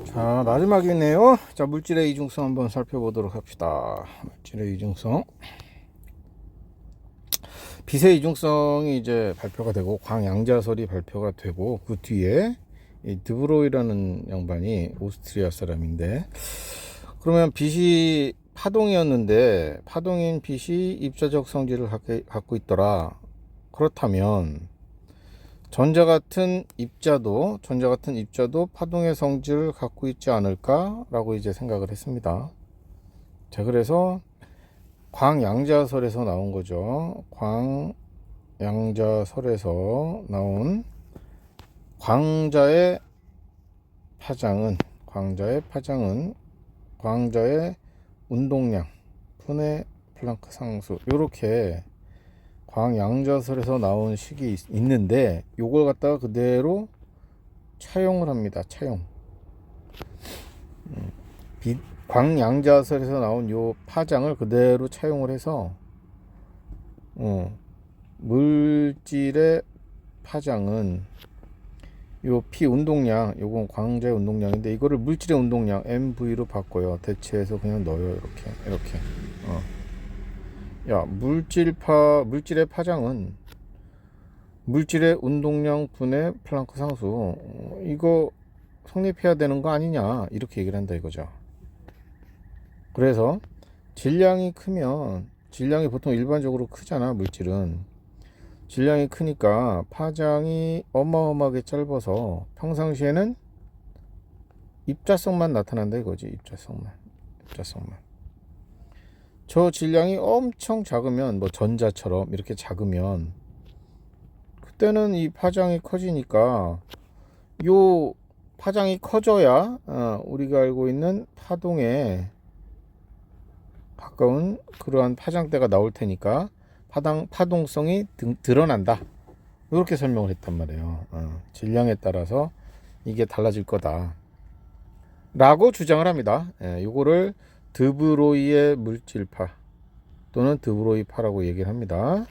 자, 마지막이네요. 자, 물질의 이중성 한번 살펴보도록 합시다. 물질의 이중성. 빛의 이중성이 이제 발표가 되고 광양자설이 발표가 되고 그 뒤에 이 드브로이라는 양반이 오스트리아 사람인데, 그러면 빛이 파동이었는데 파동인 빛이 입자적 성질을 갖고 있더라. 그렇다면 전자 같은 입자도 파동의 성질을 갖고 있지 않을까라고 이제 생각을 했습니다. 자, 그래서 광양자설에서 나온 거죠. 광양자설에서 나온 광자의 광자의 운동량 분의 플랑크 상수, 요렇게 광양자설에서 나온 식이 있는데, 요걸 갖다가 그대로 차용을 합니다. 광양자설에서 나온 요 파장을 그대로 차용을 해서 물질의 파장은 요 P 운동량, 요건 광자의 운동량인데 이거를 물질의 운동량 MV로 바꿔요. 대체해서 그냥 넣어요. 이렇게. 야, 물질의 파장은 물질의 운동량 분의 플랑크 상수, 이거 성립해야 되는 거 아니냐, 이렇게 얘기를 한다 이거죠. 그래서 질량이 보통 일반적으로 크잖아. 물질은 질량이 크니까 파장이 어마어마하게 짧아서 평상시에는 입자성만 나타난다 이거지. 입자성만. 저 질량이 엄청 작으면, 뭐 전자처럼 이렇게 작으면, 그때는 이 파장이 커지니까, 요 파장이 커져야 우리가 알고 있는 파동에 가까운 그러한 파장대가 나올 테니까 파동성이 드러난다, 이렇게 설명을 했단 말이에요. 질량에 따라서 이게 달라질 거다 라고 주장을 합니다. 요거를 드브로이의 물질파 또는 드브로이파라고 얘기를 합니다.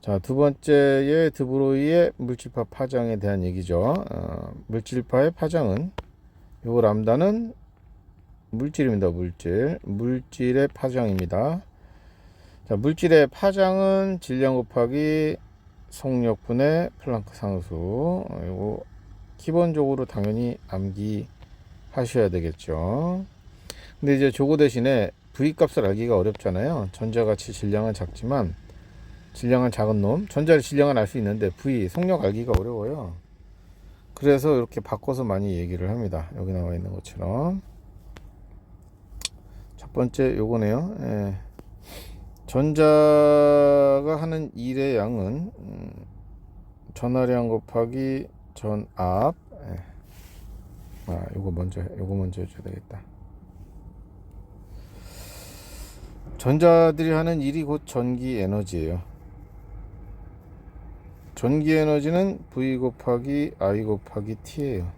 자, 두 번째의 드브로이의 물질파 파장에 대한 얘기죠. 물질파의 파장은, 요 람다는 물질입니다. 물질의 파장입니다. 자, 물질의 파장은 질량 곱하기 속력분의 플랑크 상수. 이거 기본적으로 당연히 암기하셔야 되겠죠. 근데 이제 저거 대신에 V 값을 알기가 어렵잖아요. 전자같이 질량은 작지만 질량은 작은 놈, 전자의 질량은 알 수 있는데 V 속력 알기가 어려워요. 그래서 이렇게 바꿔서 많이 얘기를 합니다. 여기 나와 있는 것처럼. 첫 번째 요거네요. 전자가 하는 일의 양은 전하량 곱하기 전압. 요거 먼저 해줘야 되겠다. 전자들이 하는 일이 곧 전기 에너지예요. 전기 에너지는 V 곱하기 I 곱하기 T예요.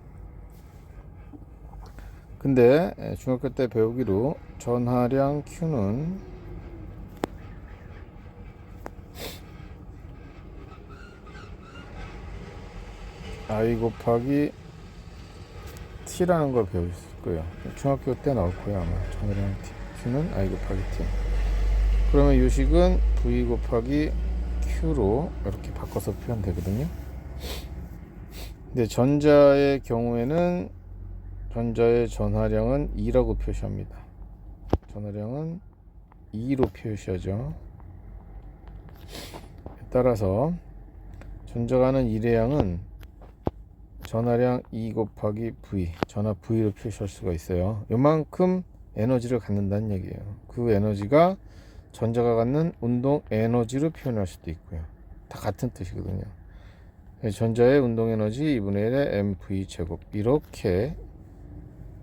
근데 중학교 때 배우기로 전하량 Q는 I 곱하기 T라는 걸 배우실 거예요. 중학교 때 나올 거예요 아마. 전하량 Q는 I 곱하기 T. 그러면 이 식은 V 곱하기 Q로 이렇게 바꿔서 표현되거든요. 근데 전자의 경우에는 전자의 전하량은 2라고 표시합니다. 전하량은 2로 표시하죠. 따라서 전자가 하는 일의 양은 전하량 2 곱하기 V, 전압 V로 표시할 수가 있어요. 요만큼 에너지를 갖는다는 얘기예요. 그 에너지가 전자가 갖는 운동 에너지로 표현할 수도 있고요. 다 같은 뜻이거든요. 전자의 운동 에너지 2분의 1의 mv 제곱, 이렇게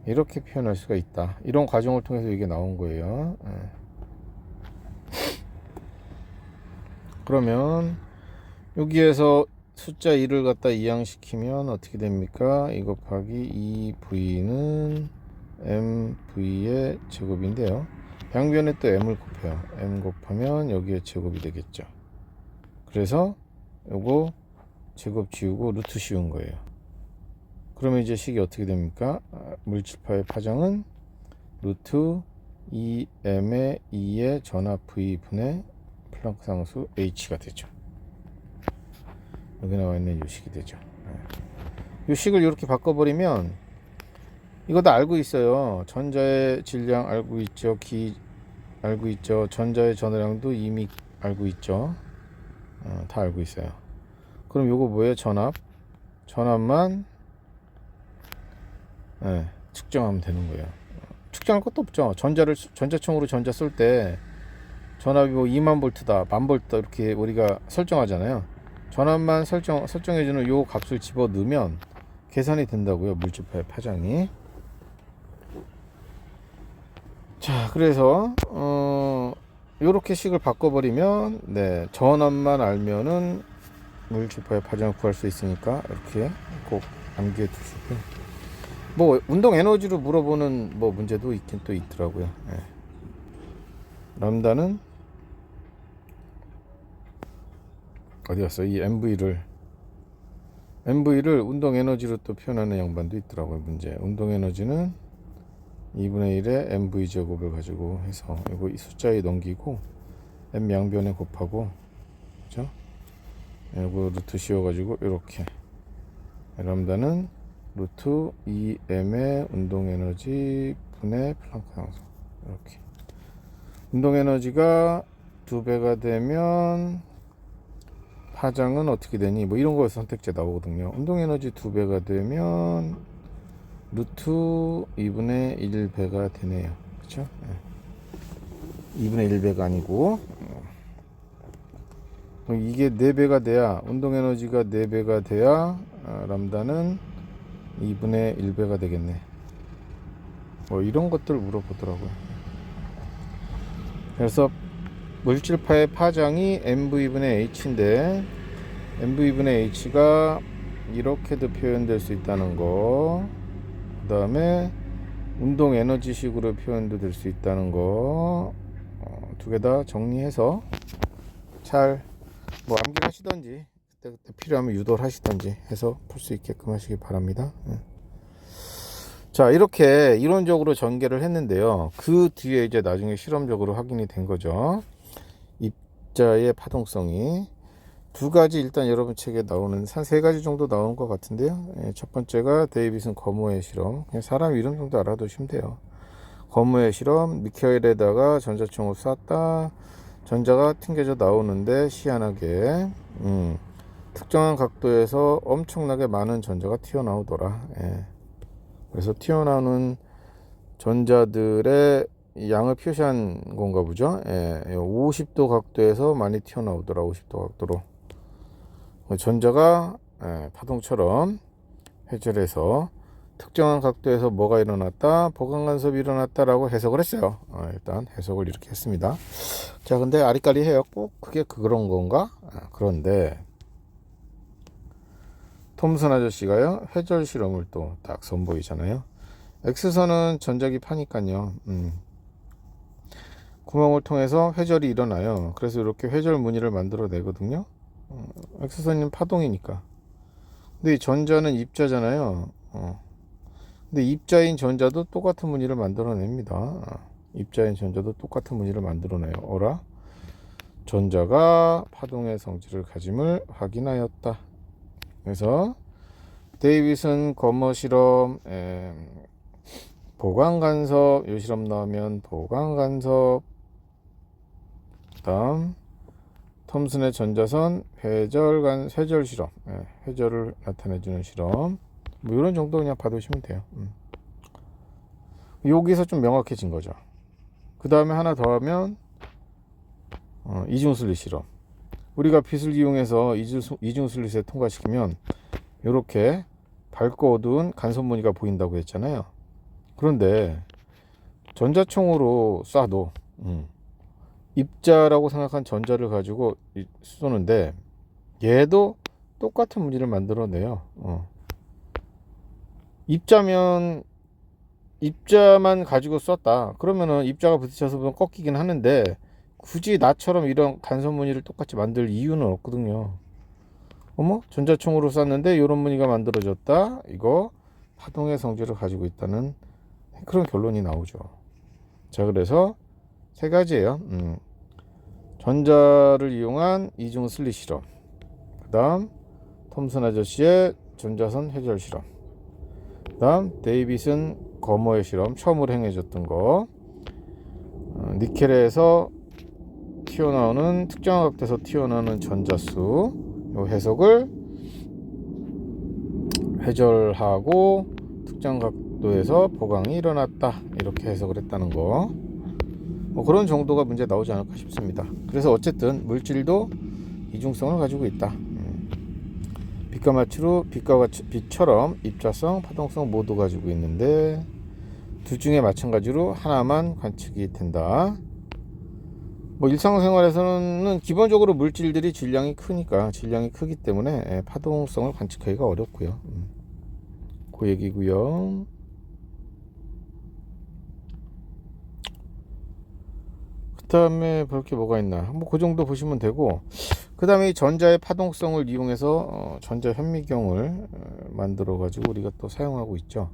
표현할 수가 있다. 이런 과정을 통해서 이게 나온 거예요. 그러면 여기에서 숫자 2를 갖다 이항시키면 어떻게 됩니까? 2 곱하기 2v는 mv의 제곱인데요. 양변에 또 m을 곱해요. m 곱하면 여기에 제곱이 되겠죠. 그래서 요거 제곱 지우고 루트 씌운 거예요. 그러면 이제 식이 어떻게 됩니까? 물질파의 파장은 루트 2m의 2의 전압 V 분의 플랑크 상수 h가 되죠. 여기 나와 있는 이 식이 되죠. 이 식을 이렇게 바꿔버리면 이거 다 알고 있어요. 전자의 질량 알고 있죠. 기 알고 있죠. 전자의 전하량도 이미 알고 있죠. 다 알고 있어요. 그럼 요거 뭐예요? 전압만 측정하면 되는 거예요. 측정할 것도 없죠. 전자총으로 전자 쏠 때 전압이 뭐 2만 볼트다, 1만 볼트다 이렇게 우리가 설정하잖아요. 전압만 설정해주는 요 값을 집어 넣으면 계산이 된다고요. 물질파의 파장이. 자, 그래서 요렇게 식을 바꿔버리면 전압만 알면은 물질파의 파장을 구할 수 있으니까 이렇게 꼭 암기해 두시고요. 뭐 운동 에너지로 물어보는 뭐 문제도 있긴 또 있더라고요. 람다는 어디 갔어? 이 MV를 운동 에너지로 또 표현하는 양반도 있더라고요. 문제. 운동 에너지는 2분의 1의 MV 제곱을 가지고 해서 이거 이 숫자에 넘기고 M 양변에 곱하고, 그죠? 이거 루트 씌워가지고 이렇게 람다는 루트 2m의 운동 에너지 분의 플랑크 상수. 이렇게 운동 에너지가 2배가 되면 파장은 어떻게 되니? 뭐 이런 거 선택제 나오거든요. 운동 에너지 2배가 되면 루트 2분의 1배가 되네요. 그쵸? 2분의 1배가 아니고 이게 4배가 돼야, 운동 에너지가 4배가 돼야 람다는 2분의 1배가 되겠네. 뭐 이런 것들 물어보더라고요. 그래서 물질파의 파장이 mv분의 h인데 mv분의 h가 이렇게도 표현될 수 있다는 거, 그 다음에 운동 에너지식으로 표현도 될 수 있다는 거, 두 개 다 정리해서 잘 뭐 암기하시던지 그때 필요하면 유도를 하시던지 해서 풀 수 있게끔 하시기 바랍니다. 자, 이렇게 이론적으로 전개를 했는데요. 그 뒤에 이제 나중에 실험적으로 확인이 된 거죠. 입자의 파동성이 두 가지, 일단 여러분 책에 나오는 한 3가지 정도 나오는 것 같은데요. 첫 번째가 데이비슨 거모의 실험. 그냥 사람 이름 정도 알아두시면 돼요. 거모의 실험, 미카엘에다가 전자총을 쐈다. 전자가 튕겨져 나오는데 희한하게 특정한 각도에서 엄청나게 많은 전자가 튀어나오더라. 그래서 튀어나오는 전자들의 양을 표시한 건가 보죠. 50도 각도에서 많이 튀어나오더라. 50도 각도로 전자가 파동처럼 회절해서 특정한 각도에서 뭐가 일어났다, 보강간섭이 일어났다라고 해석을 했어요. 일단 해석을 이렇게 했습니다. 자, 근데 아리까리해요. 꼭 그게 그런 건가? 그런데 톰슨 아저씨가요, 회절 실험을 또 딱 선보이잖아요. X선은 전자기 파니까요. 구멍을 통해서 회절이 일어나요. 그래서 이렇게 회절 무늬를 만들어 내거든요. X선은 파동이니까. 근데 이 전자는 입자잖아요. 근데 입자인 전자도 똑같은 무늬를 만들어냅니다. 입자인 전자도 똑같은 무늬를 만들어내요. 어라? 전자가 파동의 성질을 가짐을 확인하였다. 그래서 데이비슨 거머 실험, 보강간섭, 이 실험 나오면 보강간섭, 다음 톰슨의 전자선 회절 실험, 회절을 나타내주는 실험, 뭐 이런 정도 그냥 봐두시면 돼요. 여기서 좀 명확해진 거죠. 그 다음에 하나 더 하면 이중슬릿 실험. 우리가 빛을 이용해서 이중슬릿에 통과시키면 이렇게 밝고 어두운 간섭 무늬가 보인다고 했잖아요. 그런데 전자총으로 쏴도 입자라고 생각한 전자를 가지고 쏘는데 얘도 똑같은 무늬를 만들어내요. 입자만 가지고 쐈다. 그러면은 입자가 부딪혀서 보면 꺾이긴 하는데 굳이 나처럼 이런 간섭 무늬를 똑같이 만들 이유는 없거든요. 전자총으로 쐈는데 이런 무늬가 만들어졌다. 이거 파동의 성질을 가지고 있다는 그런 결론이 나오죠. 자, 그래서 세 가지예요. 전자를 이용한 이중 슬릿 실험, 그 다음 톰슨 아저씨의 전자선 회절 실험, 그 다음 데이빗은 거머의 실험, 처음으로 행해졌던 거, 니켈에서 튀어나오는 특정한 각도에서 튀어나오는 전자수, 요 해석을 회절하고 특정 각도에서 보강이 일어났다, 이렇게 해석을 했다는 거. 그런 정도가 문제 나오지 않을까 싶습니다. 그래서 어쨌든 물질도 이중성을 가지고 있다. 빛과 마추로 빛처럼 입자성, 파동성 모두 가지고 있는데 둘 중에 마찬가지로 하나만 관측이 된다. 일상생활에서는 기본적으로 물질들이 질량이 크기 때문에 파동성을 관측하기가 어렵고요. 그 얘기고요. 그 다음에 볼 게 뭐가 있나, 그 정도 보시면 되고, 그 다음에 이 전자의 파동성을 이용해서 전자 현미경을 만들어 가지고 우리가 또 사용하고 있죠.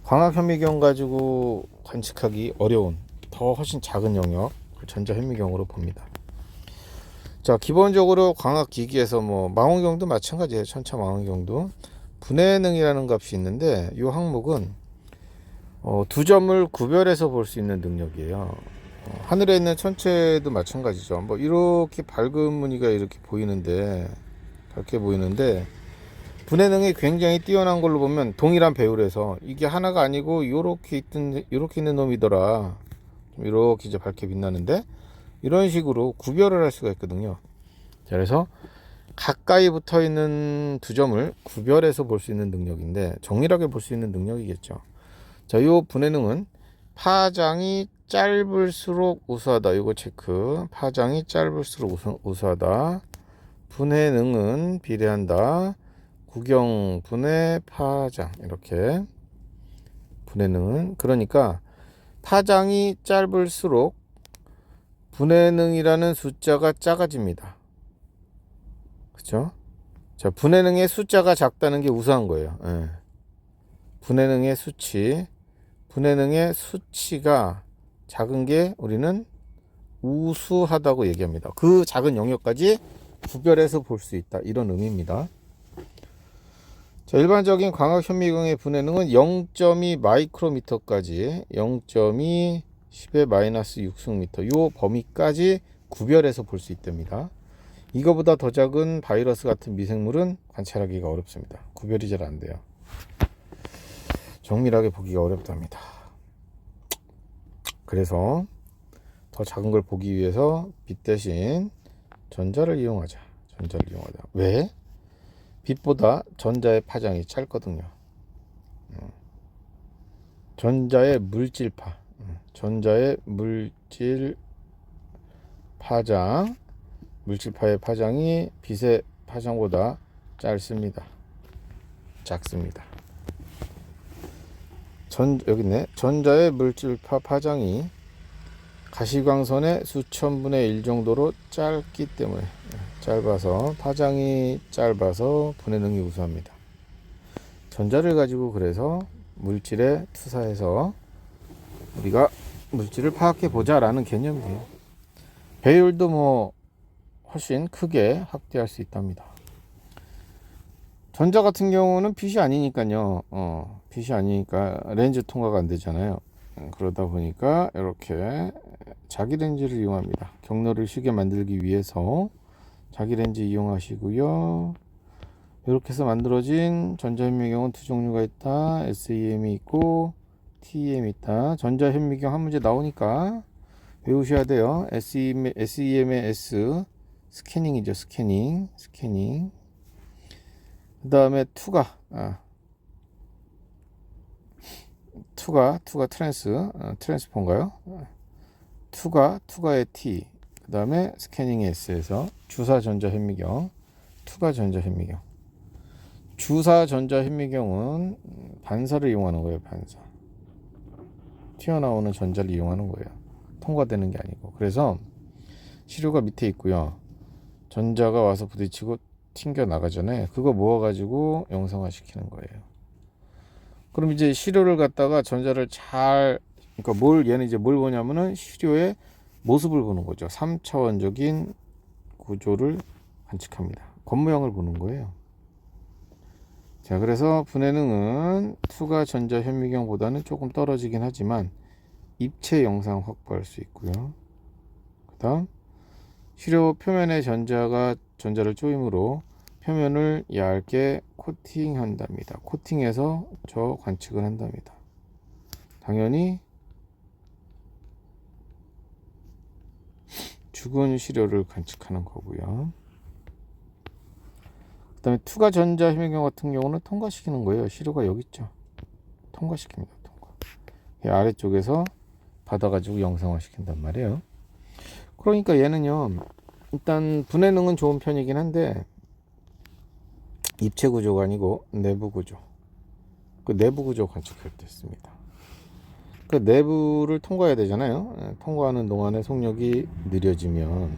광학 현미경 가지고 관측하기 어려운 훨씬 작은 영역, 전자 현미경으로 봅니다. 자, 기본적으로 광학 기기에서 망원경도 마찬가지예요. 천차 망원경도 분해능이라는 값이 있는데, 이 항목은 두 점을 구별해서 볼 수 있는 능력이에요. 하늘에 있는 천체도 마찬가지죠. 이렇게 밝은 무늬가 이렇게 보이는데, 밝게 보이는데, 분해능이 굉장히 뛰어난 걸로 보면 동일한 배율에서 이게 하나가 아니고 이렇게 있는 놈이더라, 이렇게 이제 밝게 빛나는데, 이런 식으로 구별을 할 수가 있거든요. 자, 그래서 가까이 붙어 있는 두 점을 구별해서 볼 수 있는 능력인데, 정밀하게 볼 수 있는 능력이겠죠. 자, 이 분해능은 파장이 짧을수록 우수하다. 이거 체크. 파장이 짧을수록 우수하다. 분해능은 비례한다. 구경, 분해, 파장, 이렇게. 분해능은, 그러니까 파장이 짧을수록 분해능이라는 숫자가 작아집니다. 그쵸? 자, 분해능의 숫자가 작다는 게 우수한 거예요. 예. 분해능의 수치가 작은 게 우리는 우수하다고 얘기합니다. 그 작은 영역까지 구별해서 볼 수 있다, 이런 의미입니다. 자, 일반적인 광학 현미경의 분해능은 0.2 마이크로미터까지, 0.2 10의 마이너스 6승미터, 요 범위까지 구별해서 볼 수 있답니다. 이거보다 더 작은 바이러스 같은 미생물은 관찰하기가 어렵습니다. 구별이 잘 안 돼요. 정밀하게 보기가 어렵답니다. 그래서 더 작은 걸 보기 위해서 빛 대신 전자를 이용하자. 왜? 빛보다 전자의 파장이 짧거든요. 전자의 물질파, 전자의 물질파의 파장이 빛의 파장보다 작습니다. 여기 있네. 전자의 물질파 파장이 가시광선의 수천분의 1 정도로 짧기 때문에, 파장이 짧아서 분해능이 우수합니다. 전자를 가지고 그래서 물질에 투사해서 우리가 물질을 파악해 보자라는 개념이에요. 배율도 훨씬 크게 확대할 수 있답니다. 전자 같은 경우는 빛이 아니니까요. 빛이 아니니까 렌즈 통과가 안 되잖아요. 그러다 보니까 이렇게 자기 렌즈를 이용합니다. 경로를 쉬게 만들기 위해서 자기 렌즈 이용하시고요. 이렇게 해서 만들어진 전자현미경은 두 종류가 있다. SEM이 있고 TEM이 있다. 전자현미경 한 문제 나오니까 외우셔야 돼요. SEM의 S, 스캐닝이죠. 스캐닝. 그 다음에 투가 트랜스포인가요? 투가의 T, 그 다음에 스캐닝의 S에서 주사 전자현미경, 투가 전자현미경. 주사 전자현미경은 반사를 이용하는 거예요. 반사. 튀어나오는 전자를 이용하는 거예요. 통과되는 게 아니고. 그래서 시료가 밑에 있고요. 전자가 와서 부딪히고 튕겨 나가잖아요. 그거 모아가지고 영상화 시키는 거예요. 그럼 이제 시료를 갖다가 전자를 잘, 그러니까 얘는 이제 뭘 보냐면은 시료의 모습을 보는 거죠. 3차원적인 구조를 관측합니다. 겉모양을 보는 거예요. 자, 그래서 분해능은 투과 전자 현미경보다는 조금 떨어지긴 하지만 입체 영상 확보할 수 있고요. 그 다음 시료 표면에 전자를 쪼임으로 표면을 얇게 코팅한답니다. 코팅해서 저 관측을 한답니다. 당연히 죽은 시료를 관측하는 거고요. 그 다음에 투과 전자 현미경 같은 경우는 통과시키는 거예요. 시료가 여기 있죠. 통과시킵니다. 통과. 아래쪽에서 받아가지고 영상화 시킨단 말이에요. 그러니까 얘는요, 일단 분해능은 좋은 편이긴 한데 입체 구조가 아니고 내부 구조, 그 내부 구조 관측할 때 씁니다. 그 내부를 통과해야 되잖아요. 통과하는 동안에 속력이 느려지면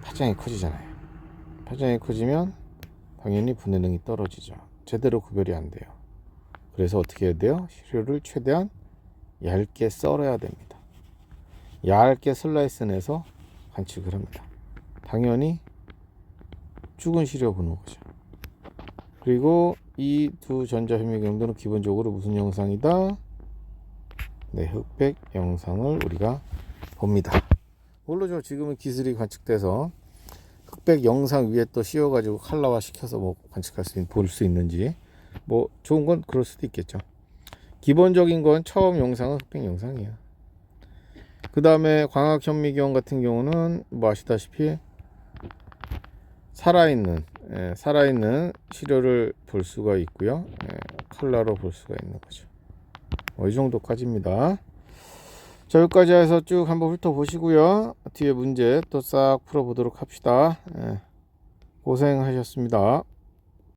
파장이 커지잖아요. 파장이 커지면 당연히 분해능이 떨어지죠. 제대로 구별이 안 돼요. 그래서 어떻게 해야 돼요? 시료를 최대한 얇게 썰어야 됩니다. 얇게 슬라이스 내서 관측을 합니다. 당연히 죽은 시료 보는 거죠. 그리고 이 두 전자 현미경들은 기본적으로 무슨 영상이다? 네, 흑백 영상을 우리가 봅니다. 물론 지금은 기술이 관측돼서 흑백 영상 위에 또 씌워가지고 칼라화 시켜서 뭐 볼 수 있는지 뭐 좋은 건 그럴 수도 있겠죠. 기본적인 건 처음 영상은 흑백 영상이에요. 그 다음에 광학 현미경 같은 경우는 뭐 아시다시피 살아있는 시료를 볼 수가 있고요. 컬러로 볼 수가 있는 거죠. 이 정도까지입니다. 자, 여기까지 해서 쭉 한번 훑어보시고요. 뒤에 문제 또 싹 풀어보도록 합시다. 고생하셨습니다.